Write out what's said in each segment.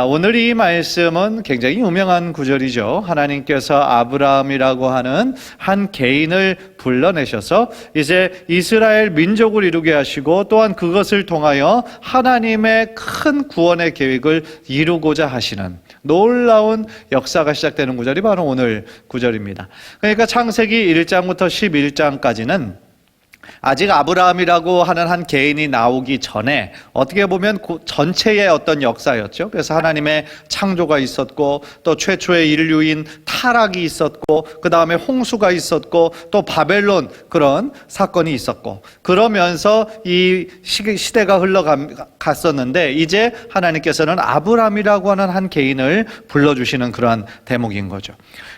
오늘 이 말씀은 굉장히 유명한 구절이죠. 하나님께서 아브라함이라고 하는 한 개인을 불러내셔서 이제 이스라엘 민족을 이루게 하시고 또한 그것을 통하여 하나님의 큰 구원의 계획을 이루고자 하시는 놀라운 역사가 시작되는 구절이 바로 오늘 구절입니다. 그러니까 창세기 1장부터 11장까지는 아직 아브라함이라고 하는 한 개인이 나오기 전에 어떻게 보면 전체의 어떤 역사였죠. 그래서 하나님의 창조가 있었고 또 최초의 인류인 타락이 있었고 그 다음에 홍수가 있었고 또 바벨론 그런 사건이 있었고 그러면서 이 시대가 흘러갔었는데 이제 하나님께서는 아브라함이라고 하는 한 개인을 불러주시는 그러한 대목인 거죠.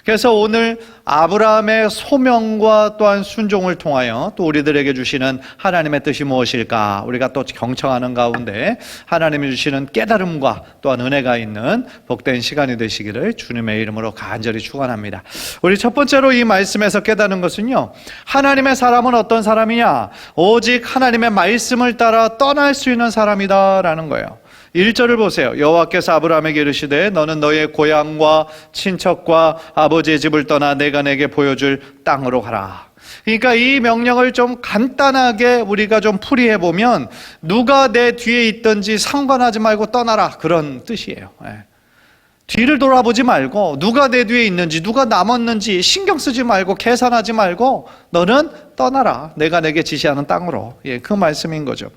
그래서 오늘 아브라함의 소명과 또한 순종을 통하여 또 우리들에게 주시는 하나님의 뜻이 무엇일까? 우리가 또 경청하는 가운데 하나님이 주시는 깨달음과 또한 은혜가 있는 복된 시간이 되시기를 주님의 이름으로 간절히 축원합니다. 우리 첫 번째로 이 말씀에서 깨닫는 것은요, 하나님의 사람은 어떤 사람이냐? 오직 하나님의 말씀을 따라 떠날 수 있는 사람이다라는 거예요. 1절을 보세요. 여호와께서 아브라함에게 이르시되 너는 너의 고향과 친척과 아버지의 집을 떠나 내가 내게 보여줄 땅으로 가라. 그러니까 이 명령을 좀 간단하게 우리가 좀 풀이해 보면 누가 내 뒤에 있든지 상관하지 말고 떠나라 그런 뜻이에요. 뒤를 돌아보지 말고 누가 내 뒤에 있는지 누가 남았는지 신경 쓰지 말고 계산하지 말고 너는 떠나라. 내가 내게 지시하는 땅으로. 그 말씀인 거죠.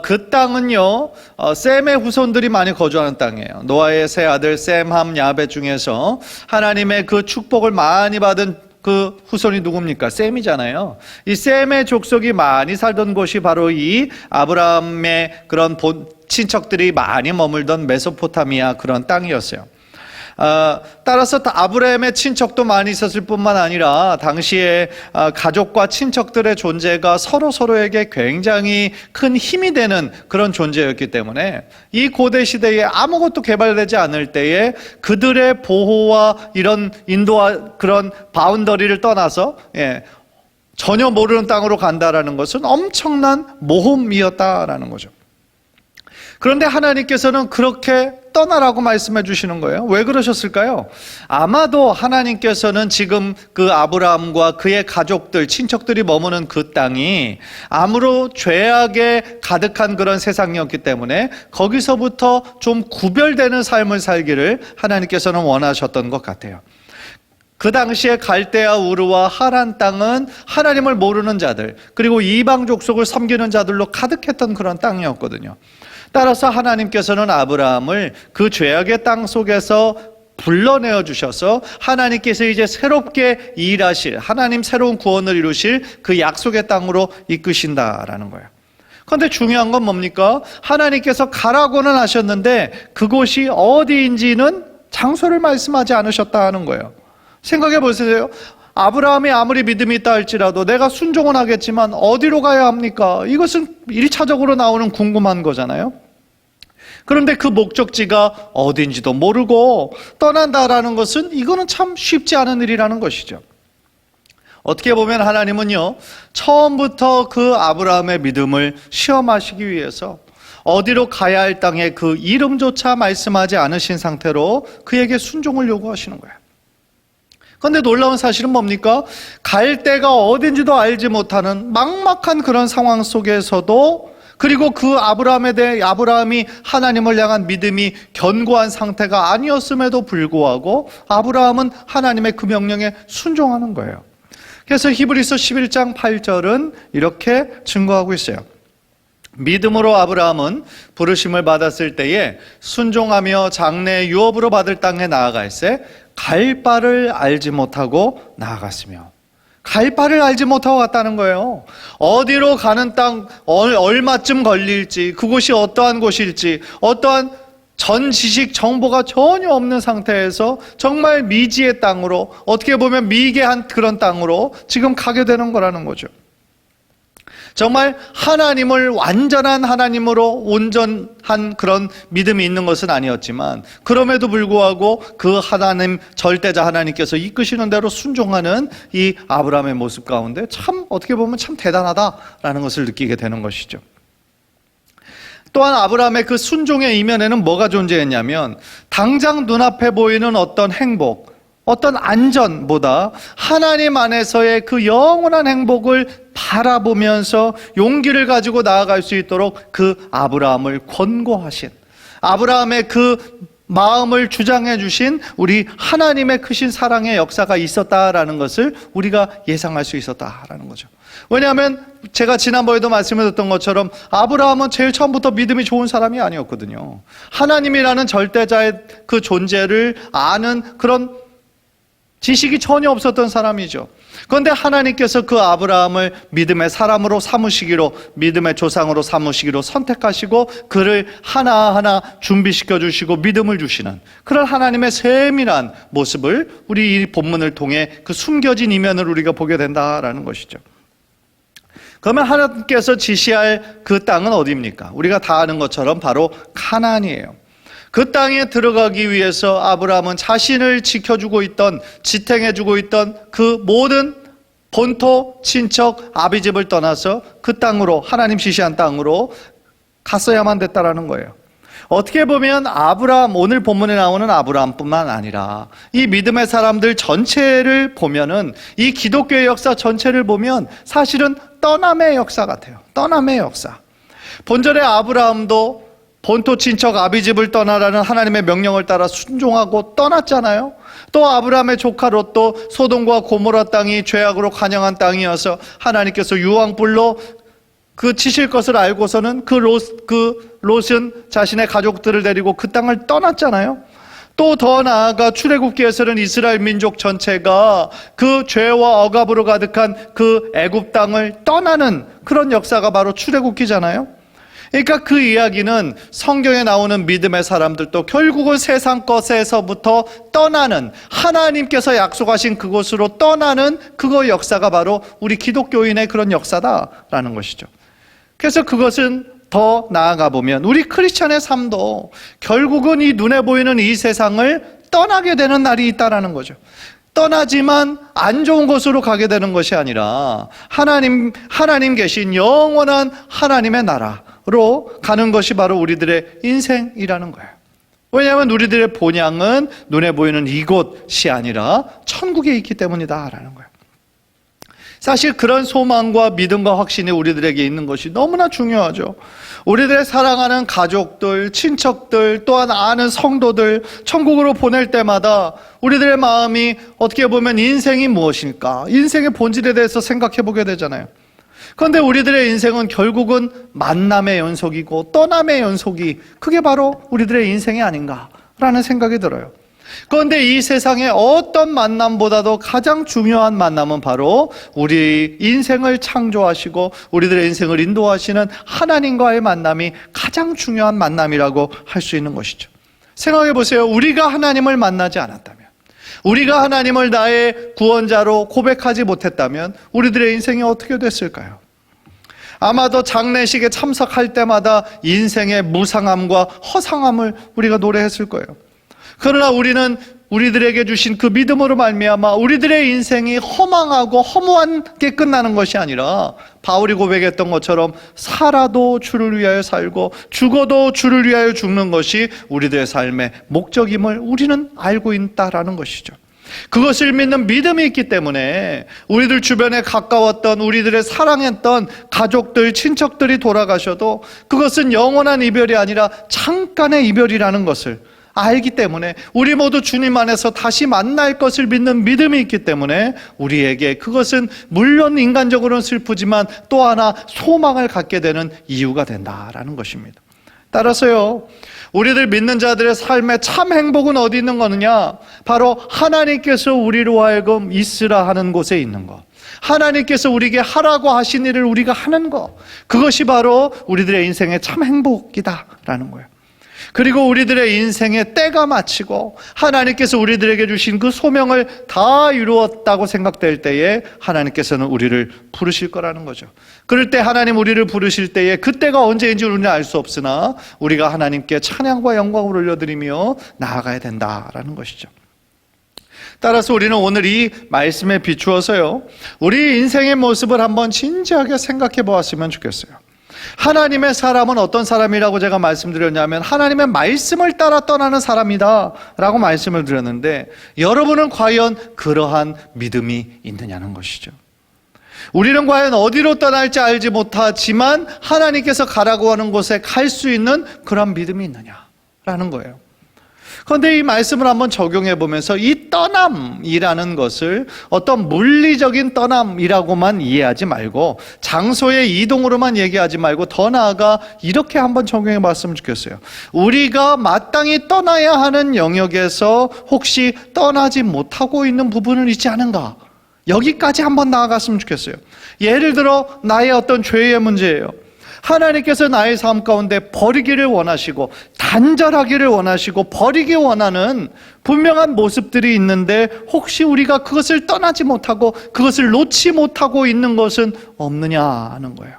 그 땅은요, 셈의 후손들이 많이 거주하는 땅이에요. 노아의 세 아들 셈, 함, 야벳 중에서 하나님의 그 축복을 많이 받은 그 후손이 누굽니까? 셈이잖아요. 이 셈의 족속이 많이 살던 곳이 바로 이 아브라함의 그런 친척들이 많이 머물던 메소포타미아 그런 땅이었어요. 따라서 아브라함의 친척도 많이 있었을 뿐만 아니라 당시에 가족과 친척들의 존재가 서로에게 굉장히 큰 힘이 되는 그런 존재였기 때문에 이 고대 시대에 아무것도 개발되지 않을 때에 그들의 보호와 이런 인도와 그런 바운더리를 떠나서 전혀 모르는 땅으로 간다라는 것은 엄청난 모험이었다라는 거죠. 그런데 하나님께서는 그렇게 떠나라고 말씀해 주시는 거예요. 왜 그러셨을까요? 아마도 하나님께서는 지금 그 아브라함과 그의 가족들, 친척들이 머무는 그 땅이 아무로 죄악에 가득한 그런 세상이었기 때문에 거기서부터 좀 구별되는 삶을 살기를 하나님께서는 원하셨던 것 같아요. 그 당시에 갈대아 우르와 하란 땅은 하나님을 모르는 자들 그리고 이방 족속을 섬기는 자들로 가득했던 그런 땅이었거든요. 따라서 하나님께서는 아브라함을 그 죄악의 땅 속에서 불러내어 주셔서 하나님께서 이제 새롭게 일하실 하나님 새로운 구원을 이루실 그 약속의 땅으로 이끄신다라는 거예요. 그런데 중요한 건 뭡니까? 하나님께서 가라고는 하셨는데 그곳이 어디인지는 장소를 말씀하지 않으셨다 하는 거예요. 생각해 보세요. 아브라함이 아무리 믿음이 있다 할지라도 내가 순종은 하겠지만 어디로 가야 합니까? 이것은 1차적으로 나오는 궁금한 거잖아요. 그런데 그 목적지가 어딘지도 모르고 떠난다라는 것은 이거는 참 쉽지 않은 일이라는 것이죠. 어떻게 보면 하나님은요, 처음부터 그 아브라함의 믿음을 시험하시기 위해서 어디로 가야 할 땅의 그 이름조차 말씀하지 않으신 상태로 그에게 순종을 요구하시는 거예요. 그런데 놀라운 사실은 뭡니까? 갈 데가 어딘지도 알지 못하는 막막한 그런 상황 속에서도 그리고 그 아브라함에 대해 아브라함이 하나님을 향한 믿음이 견고한 상태가 아니었음에도 불구하고 아브라함은 하나님의 그 명령에 순종하는 거예요. 그래서 히브리서 11장 8절은 이렇게 증거하고 있어요. 믿음으로 아브라함은 부르심을 받았을 때에 순종하며 장래의 유업으로 받을 땅에 나아갈새 갈 바를 알지 못하고 나아갔으며 갈 바를 알지 못하고 갔다는 거예요. 어디로 가는 땅 얼마쯤 걸릴지 그곳이 어떠한 곳일지 어떠한 전 지식 정보가 전혀 없는 상태에서 정말 미지의 땅으로 어떻게 보면 미개한 그런 땅으로 지금 가게 되는 거라는 거죠. 정말 하나님을 완전한 하나님으로 온전한 그런 믿음이 있는 것은 아니었지만 그럼에도 불구하고 그 하나님 절대자 하나님께서 이끄시는 대로 순종하는 이 아브라함의 모습 가운데 참 어떻게 보면 참 대단하다라는 것을 느끼게 되는 것이죠. 또한 아브라함의 그 순종의 이면에는 뭐가 존재했냐면 당장 눈앞에 보이는 어떤 행복, 어떤 안전보다 하나님 안에서의 그 영원한 행복을 바라보면서 용기를 가지고 나아갈 수 있도록 그 아브라함을 권고하신, 아브라함의 그 마음을 주장해 주신 우리 하나님의 크신 사랑의 역사가 있었다라는 것을 우리가 예상할 수 있었다라는 거죠. 왜냐하면 제가 지난번에도 말씀드렸던 것처럼 아브라함은 제일 처음부터 믿음이 좋은 사람이 아니었거든요. 하나님이라는 절대자의 그 존재를 아는 그런 지식이 전혀 없었던 사람이죠. 그런데 하나님께서 그 아브라함을 믿음의 사람으로 삼으시기로, 믿음의 조상으로 삼으시기로 선택하시고 그를 하나하나 준비시켜 주시고 믿음을 주시는 그런 하나님의 세밀한 모습을 우리 이 본문을 통해 그 숨겨진 이면을 우리가 보게 된다라는 것이죠. 그러면 하나님께서 지시할 그 땅은 어디입니까? 우리가 다 아는 것처럼 바로 가나안이에요. 그 땅에 들어가기 위해서 아브라함은 자신을 지켜주고 있던, 지탱해주고 있던 그 모든 본토, 친척, 아비집을 떠나서 그 땅으로, 하나님 지시한 땅으로 갔어야만 됐다라는 거예요. 어떻게 보면 아브라함, 오늘 본문에 나오는 아브라함뿐만 아니라 이 믿음의 사람들 전체를 보면은, 이 기독교의 역사 전체를 보면 사실은 떠남의 역사 같아요. 떠남의 역사. 본절에 아브라함도 본토 친척 아비집을 떠나라는 하나님의 명령을 따라 순종하고 떠났잖아요. 또 아브라함의 조카 롯도 소돔과 고모라 땅이 죄악으로 관영한 땅이어서 하나님께서 유황불로 그 치실 것을 알고서는 그 롯은 자신의 가족들을 데리고 그 땅을 떠났잖아요. 또 더 나아가 출애굽기에서는 이스라엘 민족 전체가 그 죄와 억압으로 가득한 그 애굽 땅을 떠나는 그런 역사가 바로 출애굽기잖아요. 그러니까 그 이야기는 성경에 나오는 믿음의 사람들도 결국은 세상 것에서부터 떠나는, 하나님께서 약속하신 그곳으로 떠나는 그거 역사가 바로 우리 기독교인의 그런 역사다라는 것이죠. 그래서 그것은 더 나아가 보면 우리 크리스찬의 삶도 결국은 이 눈에 보이는 이 세상을 떠나게 되는 날이 있다라는 거죠. 떠나지만 안 좋은 곳으로 가게 되는 것이 아니라 하나님 계신 영원한 하나님의 나라로 가는 것이 바로 우리들의 인생이라는 거예요. 왜냐하면 우리들의 본향은 눈에 보이는 이곳이 아니라 천국에 있기 때문이다라는 거예요. 사실 그런 소망과 믿음과 확신이 우리들에게 있는 것이 너무나 중요하죠. 우리들의 사랑하는 가족들, 친척들, 또한 아는 성도들 천국으로 보낼 때마다 우리들의 마음이 어떻게 보면 인생이 무엇일까? 인생의 본질에 대해서 생각해 보게 되잖아요. 그런데 우리들의 인생은 결국은 만남의 연속이고 떠남의 연속이, 그게 바로 우리들의 인생이 아닌가라는 생각이 들어요. 그런데 이 세상의 어떤 만남보다도 가장 중요한 만남은 바로 우리 인생을 창조하시고 우리들의 인생을 인도하시는 하나님과의 만남이 가장 중요한 만남이라고 할 수 있는 것이죠. 생각해 보세요. 우리가 하나님을 만나지 않았다면, 우리가 하나님을 나의 구원자로 고백하지 못했다면 우리들의 인생이 어떻게 됐을까요? 아마도 장례식에 참석할 때마다 인생의 무상함과 허상함을 우리가 노래했을 거예요. 그러나 우리는 우리들에게 주신 그 믿음으로 말미암아 우리들의 인생이 허망하고 허무하게 끝나는 것이 아니라 바울이 고백했던 것처럼 살아도 주를 위하여 살고 죽어도 주를 위하여 죽는 것이 우리들의 삶의 목적임을 우리는 알고 있다라는 것이죠. 그것을 믿는 믿음이 있기 때문에 우리들 주변에 가까웠던, 우리들의 사랑했던 가족들, 친척들이 돌아가셔도 그것은 영원한 이별이 아니라 잠깐의 이별이라는 것을 알기 때문에, 우리 모두 주님 안에서 다시 만날 것을 믿는 믿음이 있기 때문에 우리에게 그것은 물론 인간적으로는 슬프지만 또 하나 소망을 갖게 되는 이유가 된다라는 것입니다. 따라서요, 우리들 믿는 자들의 삶의 참 행복은 어디 있는 거느냐? 바로 하나님께서 우리로 하여금 있으라 하는 곳에 있는 것, 하나님께서 우리에게 하라고 하신 일을 우리가 하는 것, 그것이 바로 우리들의 인생의 참 행복이다라는 거예요. 그리고 우리들의 인생의 때가 마치고 하나님께서 우리들에게 주신 그 소명을 다 이루었다고 생각될 때에 하나님께서는 우리를 부르실 거라는 거죠. 그럴 때 하나님 우리를 부르실 때에 그때가 언제인지 우리는 알 수 없으나 우리가 하나님께 찬양과 영광을 올려드리며 나아가야 된다라는 것이죠. 따라서 우리는 오늘 이 말씀에 비추어서요, 우리 인생의 모습을 한번 진지하게 생각해 보았으면 좋겠어요. 하나님의 사람은 어떤 사람이라고 제가 말씀드렸냐면 하나님의 말씀을 따라 떠나는 사람이다 라고 말씀을 드렸는데, 여러분은 과연 그러한 믿음이 있느냐는 것이죠. 우리는 과연 어디로 떠날지 알지 못하지만 하나님께서 가라고 하는 곳에 갈 수 있는 그런 믿음이 있느냐라는 거예요. 그런데 이 말씀을 한번 적용해 보면서 이 떠남이라는 것을 어떤 물리적인 떠남이라고만 이해하지 말고, 장소의 이동으로만 얘기하지 말고, 더 나아가 이렇게 한번 적용해 봤으면 좋겠어요. 우리가 마땅히 떠나야 하는 영역에서 혹시 떠나지 못하고 있는 부분은 있지 않은가? 여기까지 한번 나아갔으면 좋겠어요. 예를 들어 나의 어떤 죄의 문제예요. 하나님께서 나의 삶 가운데 버리기를 원하시고 단절하기를 원하시고 버리기 원하는 분명한 모습들이 있는데, 혹시 우리가 그것을 떠나지 못하고 그것을 놓지 못하고 있는 것은 없느냐 하는 거예요.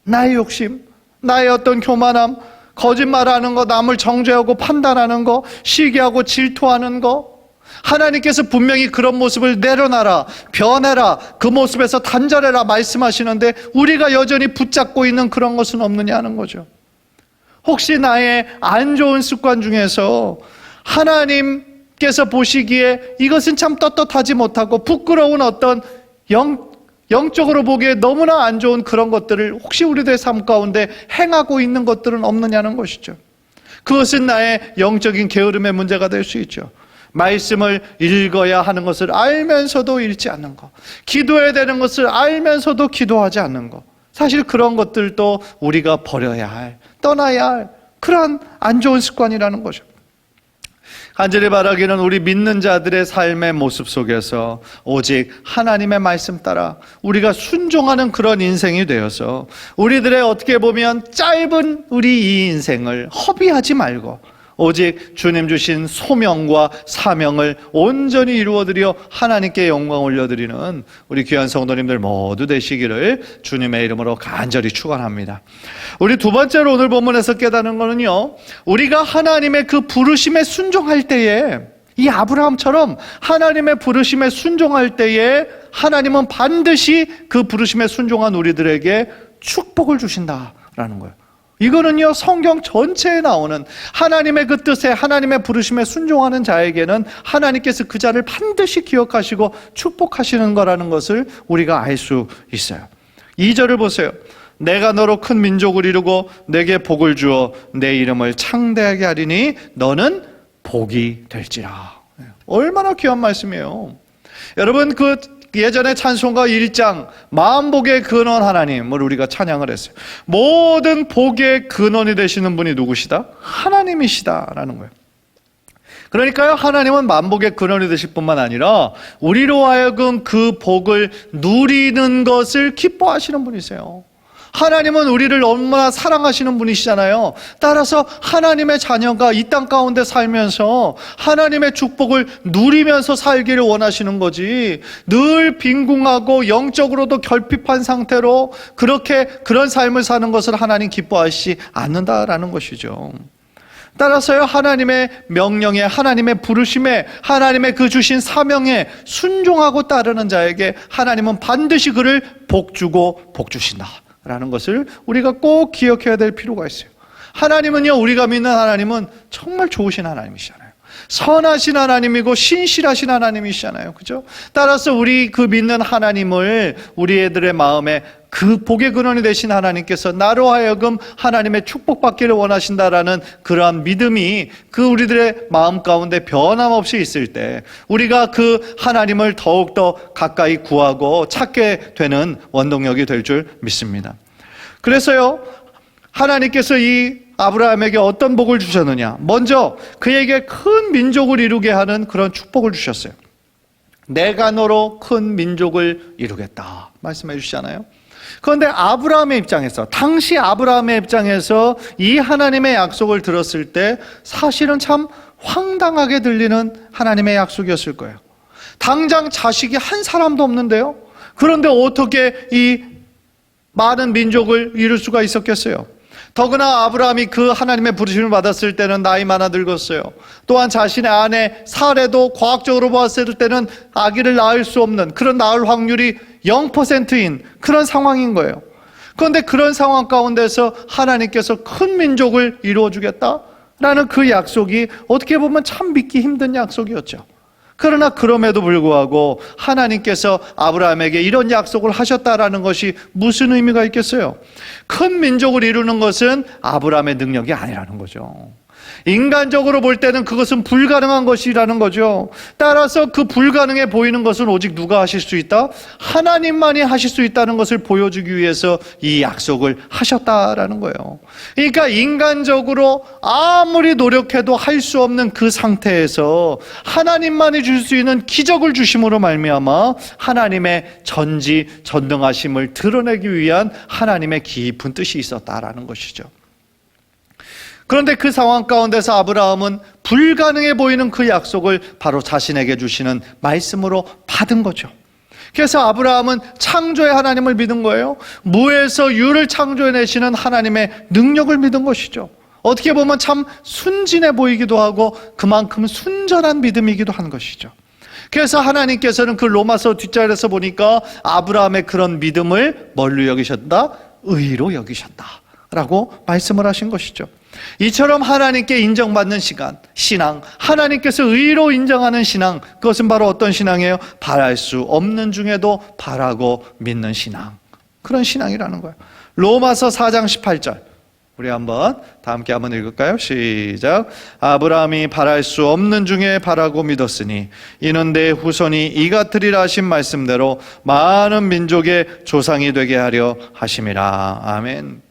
나의 욕심, 나의 어떤 교만함, 거짓말하는 거, 남을 정죄하고 판단하는 거, 시기하고 질투하는 거, 하나님께서 분명히 그런 모습을 내려놔라, 변해라, 그 모습에서 단절해라 말씀하시는데 우리가 여전히 붙잡고 있는 그런 것은 없느냐 하는 거죠. 혹시 나의 안 좋은 습관 중에서 하나님께서 보시기에 이것은 참 떳떳하지 못하고 부끄러운 어떤 영적으로 보기에 너무나 안 좋은 그런 것들을 혹시 우리들의 삶 가운데 행하고 있는 것들은 없느냐는 것이죠. 그것은 나의 영적인 게으름의 문제가 될 수 있죠. 말씀을 읽어야 하는 것을 알면서도 읽지 않는 것, 기도해야 되는 것을 알면서도 기도하지 않는 것, 사실 그런 것들도 우리가 버려야 할, 떠나야 할 그런 안 좋은 습관이라는 거죠. 간절히 바라기는 우리 믿는 자들의 삶의 모습 속에서 오직 하나님의 말씀 따라 우리가 순종하는 그런 인생이 되어서 우리들의 어떻게 보면 짧은 우리 이 인생을 허비하지 말고 오직 주님 주신 소명과 사명을 온전히 이루어드려 하나님께 영광 올려드리는 우리 귀한 성도님들 모두 되시기를 주님의 이름으로 간절히 축원합니다. 우리 두 번째로 오늘 본문에서 깨닫는 거는요, 우리가 하나님의 그 부르심에 순종할 때에, 이 아브라함처럼 하나님의 부르심에 순종할 때에 하나님은 반드시 그 부르심에 순종한 우리들에게 축복을 주신다라는 거예요. 이거는요, 성경 전체에 나오는 하나님의 그 뜻에, 하나님의 부르심에 순종하는 자에게는 하나님께서 그 자를 반드시 기억하시고 축복하시는 거라는 것을 우리가 알 수 있어요. 2절을 보세요. 내가 너로 큰 민족을 이루고 내게 복을 주어 내 이름을 창대하게 하리니 너는 복이 될지라. 얼마나 귀한 말씀이에요. 여러분, 그 예전에 찬송가 1장 만복의 근원 하나님을 우리가 찬양을 했어요. 모든 복의 근원이 되시는 분이 누구시다? 하나님이시다라는 거예요. 그러니까요, 하나님은 만복의 근원이 되실 뿐만 아니라 우리로 하여금 그 복을 누리는 것을 기뻐하시는 분이세요. 하나님은 우리를 얼마나 사랑하시는 분이시잖아요. 따라서 하나님의 자녀가 이 땅 가운데 살면서 하나님의 축복을 누리면서 살기를 원하시는 거지, 늘 빈궁하고 영적으로도 결핍한 상태로 그런 삶을 사는 것을 하나님 기뻐하시지 않는다라는 것이죠. 따라서요, 하나님의 명령에, 하나님의 부르심에, 하나님의 그 주신 사명에 순종하고 따르는 자에게 하나님은 반드시 그를 복 주고 복 주신다 라는 것을 우리가 꼭 기억해야 될 필요가 있어요. 하나님은요, 우리가 믿는 하나님은 정말 좋으신 하나님이시잖아요. 선하신 하나님이고 신실하신 하나님이시잖아요. 그죠? 따라서 우리 그 믿는 하나님을 우리 애들의 마음에 그 복의 근원이 되신 하나님께서 나로 하여금 하나님의 축복받기를 원하신다라는 그러한 믿음이 그 우리들의 마음 가운데 변함없이 있을 때 우리가 그 하나님을 더욱더 가까이 구하고 찾게 되는 원동력이 될 줄 믿습니다. 그래서요, 하나님께서 이 아브라함에게 어떤 복을 주셨느냐? 먼저 그에게 큰 민족을 이루게 하는 그런 축복을 주셨어요. 내가 너로 큰 민족을 이루겠다 말씀해 주시잖아요. 그런데 아브라함의 입장에서, 당시 아브라함의 입장에서 이 하나님의 약속을 들었을 때 사실은 참 황당하게 들리는 하나님의 약속이었을 거예요. 당장 자식이 한 사람도 없는데요, 그런데 어떻게 이 많은 민족을 이룰 수가 있었겠어요? 더구나 아브라함이 그 하나님의 부르심을 받았을 때는 나이 많아 늙었어요. 또한 자신의 아내 사레도 과학적으로 보았을 때는 아기를 낳을 수 없는, 그런 낳을 확률이 0%인 그런 상황인 거예요. 그런데 그런 상황 가운데서 하나님께서 큰 민족을 이루어주겠다라는 그 약속이 어떻게 보면 참 믿기 힘든 약속이었죠. 그러나 그럼에도 불구하고 하나님께서 아브라함에게 이런 약속을 하셨다라는 것이 무슨 의미가 있겠어요? 큰 민족을 이루는 것은 아브라함의 능력이 아니라는 거죠. 인간적으로 볼 때는 그것은 불가능한 것이라는 거죠. 따라서 그 불가능해 보이는 것은 오직 누가 하실 수 있다? 하나님만이 하실 수 있다는 것을 보여주기 위해서 이 약속을 하셨다라는 거예요. 그러니까 인간적으로 아무리 노력해도 할 수 없는 그 상태에서 하나님만이 줄 수 있는 기적을 주심으로 말미암아 하나님의 전지전능하심을 드러내기 위한 하나님의 깊은 뜻이 있었다라는 것이죠. 그런데 그 상황 가운데서 아브라함은 불가능해 보이는 그 약속을 바로 자신에게 주시는 말씀으로 받은 거죠. 그래서 아브라함은 창조의 하나님을 믿은 거예요. 무에서 유를 창조해내시는 하나님의 능력을 믿은 것이죠. 어떻게 보면 참 순진해 보이기도 하고 그만큼 순전한 믿음이기도 한 것이죠. 그래서 하나님께서는 그 로마서 뒷자리에서 보니까 아브라함의 그런 믿음을 뭘로 여기셨다? 의로 여기셨다라고 말씀을 하신 것이죠. 이처럼 하나님께 인정받는 신앙, 하나님께서 의로 인정하는 신앙, 그것은 바로 어떤 신앙이에요? 바랄 수 없는 중에도 바라고 믿는 신앙, 그런 신앙이라는 거예요. 로마서 4장 18절 우리 한번 다 함께 한번 읽을까요? 시작. 아브라함이 바랄 수 없는 중에 바라고 믿었으니 이는 내 후손이 이같으리라 하신 말씀대로 많은 민족의 조상이 되게 하려 하심이라. 아멘.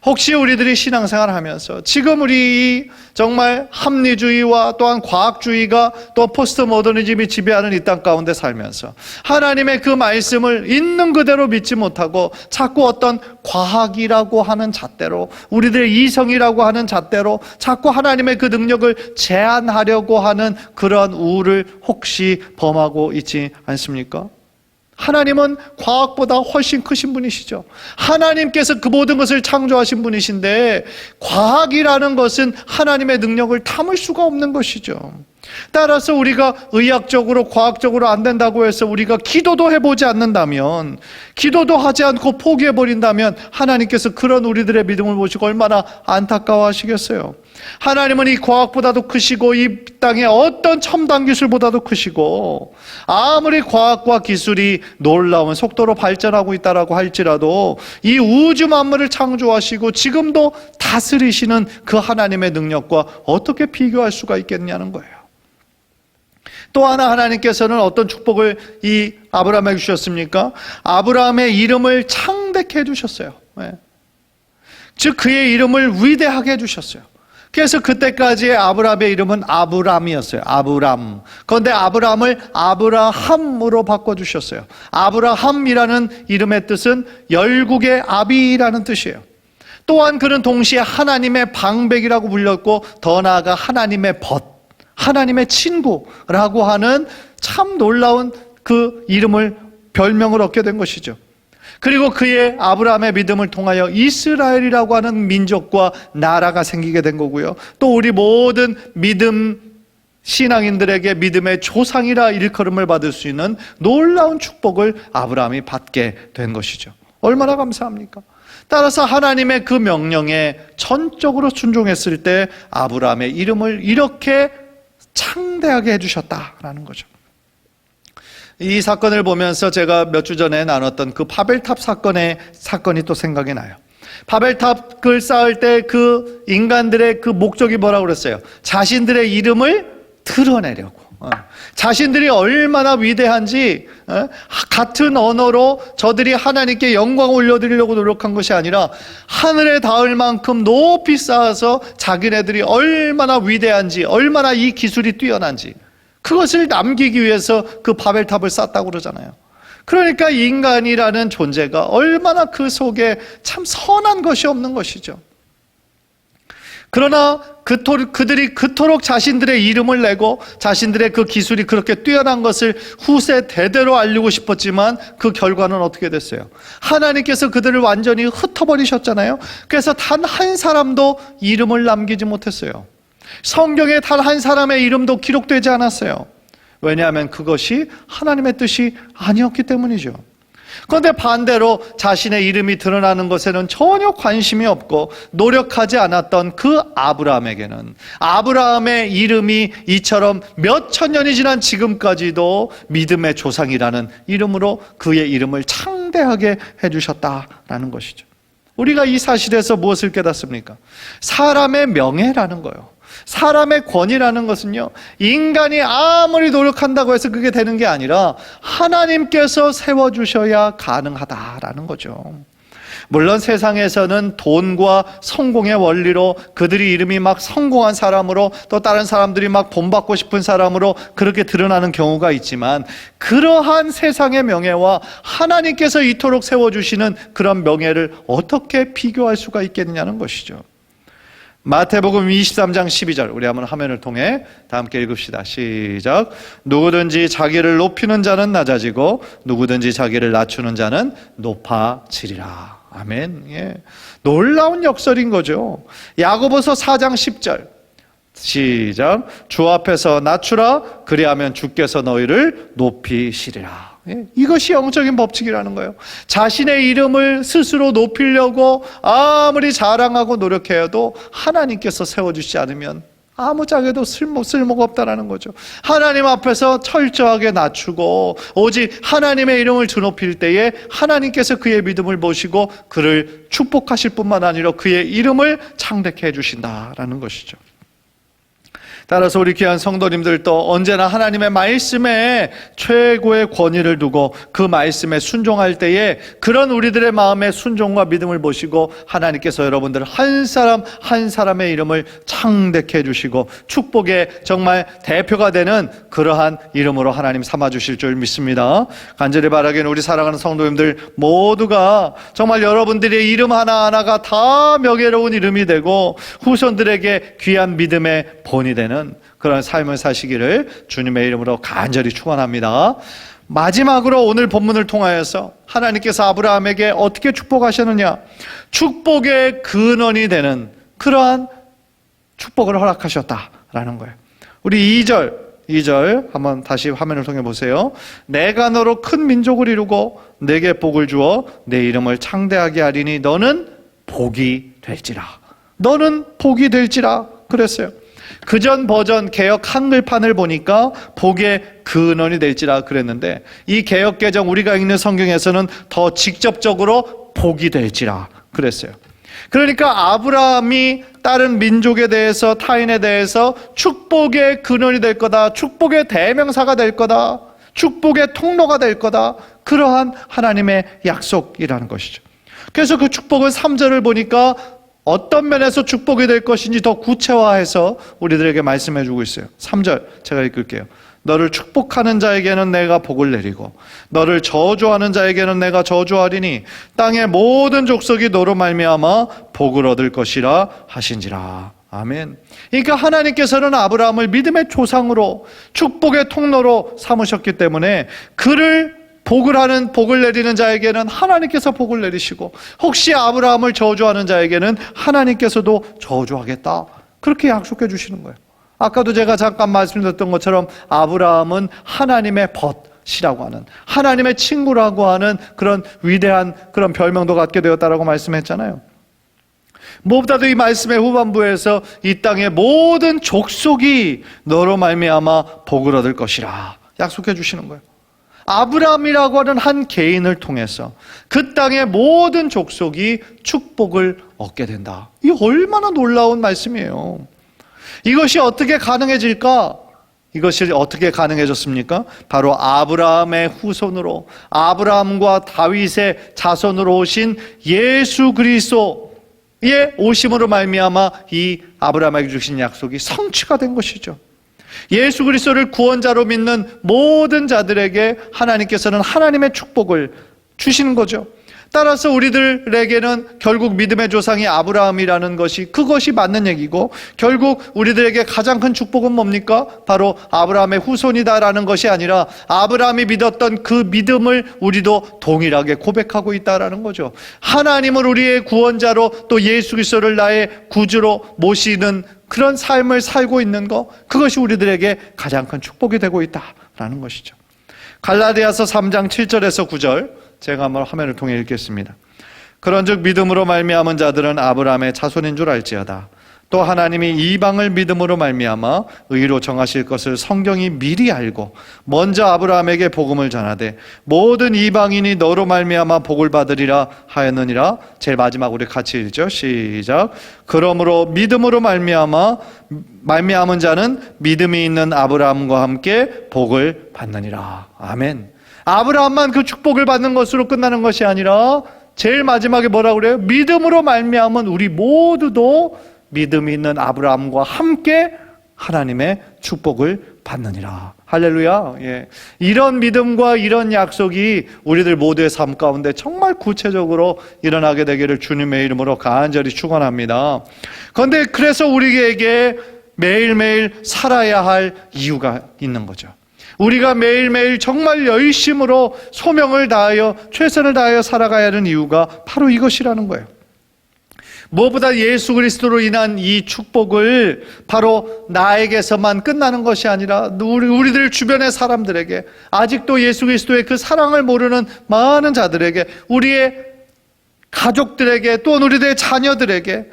혹시 우리들이 신앙생활을 하면서 지금 우리 정말 합리주의와 또한 과학주의가 또 포스트 모더니즘이 지배하는 이 땅 가운데 살면서 하나님의 그 말씀을 있는 그대로 믿지 못하고 자꾸 어떤 과학이라고 하는 잣대로, 우리들의 이성이라고 하는 잣대로 자꾸 하나님의 그 능력을 제한하려고 하는 그런 우를 혹시 범하고 있지 않습니까? 하나님은 과학보다 훨씬 크신 분이시죠. 하나님께서 그 모든 것을 창조하신 분이신데 과학이라는 것은 하나님의 능력을 담을 수가 없는 것이죠. 따라서 우리가 의학적으로 과학적으로 안 된다고 해서 우리가 기도도 해보지 않는다면, 기도도 하지 않고 포기해버린다면 하나님께서 그런 우리들의 믿음을 보시고 얼마나 안타까워하시겠어요. 하나님은 이 과학보다도 크시고 이 땅의 어떤 첨단 기술보다도 크시고 아무리 과학과 기술이 놀라운 속도로 발전하고 있다라고 할지라도 이 우주 만물을 창조하시고 지금도 다스리시는 그 하나님의 능력과 어떻게 비교할 수가 있겠냐는 거예요. 또 하나 하나님께서는 어떤 축복을 이 아브라함에게 주셨습니까? 아브라함의 이름을 창대케 해주셨어요. 즉 그의 이름을 위대하게 해주셨어요. 그래서 그때까지의 아브라함의 이름은 아브람이었어요. 아브람. 그런데 아브람을 아브라함으로 바꿔주셨어요. 아브라함이라는 이름의 뜻은 열국의 아비라는 뜻이에요. 또한 그는 동시에 하나님의 방백이라고 불렸고 더 나아가 하나님의 벗, 하나님의 친구라고 하는 참 놀라운 그 이름을 별명을 얻게 된 것이죠. 그리고 그의 아브라함의 믿음을 통하여 이스라엘이라고 하는 민족과 나라가 생기게 된 거고요. 또 우리 모든 믿음 신앙인들에게 믿음의 조상이라 일컬음을 받을 수 있는 놀라운 축복을 아브라함이 받게 된 것이죠. 얼마나 감사합니까? 따라서 하나님의 그 명령에 전적으로 순종했을 때 아브라함의 이름을 이렇게 창대하게 해주셨다라는 거죠. 이 사건을 보면서 제가 몇 주 전에 나눴던 그 바벨탑 사건이 또 생각이 나요. 바벨탑을 쌓을 때 그 인간들의 그 목적이 뭐라고 그랬어요? 자신들의 이름을 드러내려고. 자신들이 얼마나 위대한지 같은 언어로 저들이 하나님께 영광 올려드리려고 노력한 것이 아니라 하늘에 닿을 만큼 높이 쌓아서 자기네들이 얼마나 위대한지, 얼마나 이 기술이 뛰어난지 그것을 남기기 위해서 그 바벨탑을 쌓았다고 그러잖아요. 그러니까 인간이라는 존재가 얼마나 그 속에 참 선한 것이 없는 것이죠. 그러나 그들이 그토록 자신들의 이름을 내고 자신들의 그 기술이 그렇게 뛰어난 것을 후세 대대로 알리고 싶었지만 그 결과는 어떻게 됐어요? 하나님께서 그들을 완전히 흩어버리셨잖아요. 그래서 단 한 사람도 이름을 남기지 못했어요. 성경에 단 한 사람의 이름도 기록되지 않았어요. 왜냐하면 그것이 하나님의 뜻이 아니었기 때문이죠. 그런데 반대로 자신의 이름이 드러나는 것에는 전혀 관심이 없고 노력하지 않았던 그 아브라함에게는 아브라함의 이름이 이처럼 몇천 년이 지난 지금까지도 믿음의 조상이라는 이름으로 그의 이름을 창대하게 해주셨다라는 것이죠. 우리가 이 사실에서 무엇을 깨닫습니까? 사람의 명예라는 거예요. 사람의 권위라는 것은요, 인간이 아무리 노력한다고 해서 그게 되는 게 아니라 하나님께서 세워주셔야 가능하다라는 거죠. 물론 세상에서는 돈과 성공의 원리로 그들이 이름이 막 성공한 사람으로 또 다른 사람들이 막 본받고 싶은 사람으로 그렇게 드러나는 경우가 있지만, 그러한 세상의 명예와 하나님께서 이토록 세워주시는 그런 명예를 어떻게 비교할 수가 있겠느냐는 것이죠. 마태복음 23장 12절, 우리 한번 화면을 통해 다 함께 읽읍시다. 시작. 누구든지 자기를 높이는 자는 낮아지고 누구든지 자기를 낮추는 자는 높아지리라. 아멘. 예. 놀라운 역설인 거죠. 야고보서 4장 10절 시작. 주 앞에서 낮추라, 그리하면 주께서 너희를 높이시리라. 이것이 영적인 법칙이라는 거예요. 자신의 이름을 스스로 높이려고 아무리 자랑하고 노력해도 하나님께서 세워주지 않으면 아무짝에도 쓸모가 없다라는 거죠. 하나님 앞에서 철저하게 낮추고 오직 하나님의 이름을 드높일 때에 하나님께서 그의 믿음을 보시고 그를 축복하실 뿐만 아니라 그의 이름을 창대케 해주신다라는 것이죠. 따라서 우리 귀한 성도님들도 언제나 하나님의 말씀에 최고의 권위를 두고 그 말씀에 순종할 때에 그런 우리들의 마음의 순종과 믿음을 보시고 하나님께서 여러분들 한 사람 한 사람의 이름을 창대케 해주시고 축복의 정말 대표가 되는 그러한 이름으로 하나님 삼아주실 줄 믿습니다. 간절히 바라기는 우리 사랑하는 성도님들 모두가 정말 여러분들의 이름 하나하나가 다 명예로운 이름이 되고 후손들에게 귀한 믿음의 본이 되는 그런 삶을 사시기를 주님의 이름으로 간절히 축원합니다. 마지막으로 오늘 본문을 통하여서 하나님께서 아브라함에게 어떻게 축복하셨느냐, 축복의 근원이 되는 그러한 축복을 허락하셨다라는 거예요. 우리 2절 한번 다시 화면을 통해 보세요. 내가 너로 큰 민족을 이루고 내게 복을 주어 내 이름을 창대하게 하리니 너는 복이 될지라. 너는 복이 될지라 그랬어요. 그전 버전 개역 한글판을 보니까 복의 근원이 될지라 그랬는데, 이 개역 개정 우리가 읽는 성경에서는 더 직접적으로 복이 될지라 그랬어요. 그러니까 아브라함이 다른 민족에 대해서 타인에 대해서 축복의 근원이 될 거다, 축복의 대명사가 될 거다, 축복의 통로가 될 거다, 그러한 하나님의 약속이라는 것이죠. 그래서 그 축복은 3절을 보니까 어떤 면에서 축복이 될 것인지 더 구체화해서 우리들에게 말씀해 주고 있어요. 3절 제가 읽을게요. 너를 축복하는 자에게는 내가 복을 내리고 너를 저주하는 자에게는 내가 저주하리니 땅의 모든 족속이 너로 말미암아 복을 얻을 것이라 하신지라. 아멘. 그러니까 하나님께서는 아브라함을 믿음의 조상으로 축복의 통로로 삼으셨기 때문에 그를 복을 내리는 자에게는 하나님께서 복을 내리시고, 혹시 아브라함을 저주하는 자에게는 하나님께서도 저주하겠다, 그렇게 약속해 주시는 거예요. 아까도 제가 잠깐 말씀드렸던 것처럼 아브라함은 하나님의 벗이라고 하는, 하나님의 친구라고 하는 그런 위대한 그런 별명도 갖게 되었다라고 말씀했잖아요. 무엇보다도 이 말씀의 후반부에서 이 땅의 모든 족속이 너로 말미암아 복을 얻을 것이라 약속해 주시는 거예요. 아브라함이라고 하는 한 개인을 통해서 그 땅의 모든 족속이 축복을 얻게 된다. 이 얼마나 놀라운 말씀이에요. 이것이 어떻게 가능해질까? 이것이 어떻게 가능해졌습니까? 바로 아브라함의 후손으로, 아브라함과 다윗의 자손으로 오신 예수 그리스도의 오심으로 말미암아 이 아브라함에게 주신 약속이 성취가 된 것이죠. 예수 그리스도를 구원자로 믿는 모든 자들에게 하나님께서는 하나님의 축복을 주시는 거죠. 따라서 우리들에게는 결국 믿음의 조상이 아브라함이라는 것이, 그것이 맞는 얘기고, 결국 우리들에게 가장 큰 축복은 뭡니까? 바로 아브라함의 후손이다라는 것이 아니라 아브라함이 믿었던 그 믿음을 우리도 동일하게 고백하고 있다라는 거죠. 하나님을 우리의 구원자로 또 예수 그리스도를 나의 구주로 모시는 그런 삶을 살고 있는 것, 그것이 우리들에게 가장 큰 축복이 되고 있다라는 것이죠. 갈라디아서 3장 7절에서 9절 제가 한번 화면을 통해 읽겠습니다. 그런즉 믿음으로 말미암은 자들은 아브라함의 자손인 줄 알지어다. 또 하나님이 이방을 믿음으로 말미암아 의로 정하실 것을 성경이 미리 알고 먼저 아브라함에게 복음을 전하되 모든 이방인이 너로 말미암아 복을 받으리라 하였느니라. 제일 마지막 우리 같이 읽죠. 시작. 그러므로 믿음으로 말미암은 자는 믿음이 있는 아브라함과 함께 복을 받느니라. 아멘. 아브라함만 그 축복을 받는 것으로 끝나는 것이 아니라 제일 마지막에 뭐라고 그래요? 믿음으로 말미암은 우리 모두도 믿음이 있는 아브라함과 함께 하나님의 축복을 받느니라. 할렐루야. 예. 이런 믿음과 이런 약속이 우리들 모두의 삶 가운데 정말 구체적으로 일어나게 되기를 주님의 이름으로 간절히 축원합니다. 그런데 그래서 우리에게 매일매일 살아야 할 이유가 있는 거죠. 우리가 매일매일 정말 열심으로 소명을 다하여 최선을 다하여 살아가야 하는 이유가 바로 이것이라는 거예요. 무엇보다 예수 그리스도로 인한 이 축복을 바로 나에게서만 끝나는 것이 아니라 우리들 주변의 사람들에게, 아직도 예수 그리스도의 그 사랑을 모르는 많은 자들에게, 우리의 가족들에게, 또는 우리들의 자녀들에게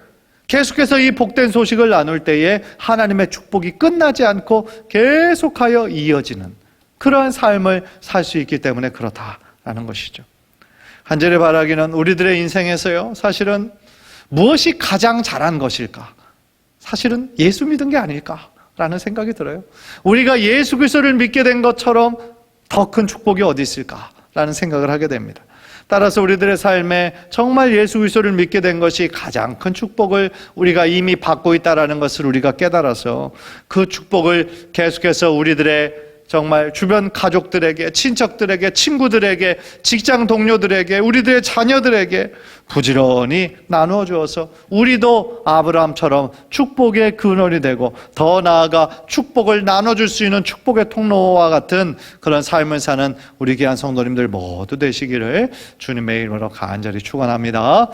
계속해서 이 복된 소식을 나눌 때에 하나님의 축복이 끝나지 않고 계속하여 이어지는 그러한 삶을 살 수 있기 때문에 그렇다라는 것이죠. 간절히 바라기는 우리들의 인생에서요, 사실은 무엇이 가장 잘한 것일까? 사실은 예수 믿은 게 아닐까라는 생각이 들어요. 우리가 예수 그리스도를 믿게 된 것처럼 더 큰 축복이 어디 있을까라는 생각을 하게 됩니다. 따라서 우리들의 삶에 정말 예수 그리스도를 믿게 된 것이 가장 큰 축복을 우리가 이미 받고 있다는 것을 우리가 깨달아서 그 축복을 계속해서 우리들의 정말 주변 가족들에게, 친척들에게, 친구들에게, 직장 동료들에게, 우리들의 자녀들에게 부지런히 나누어 주어서 우리도 아브라함처럼 축복의 근원이 되고 더 나아가 축복을 나눠줄 수 있는 축복의 통로와 같은 그런 삶을 사는 우리 귀한 성도님들 모두 되시기를 주님의 이름으로 간절히 축원합니다.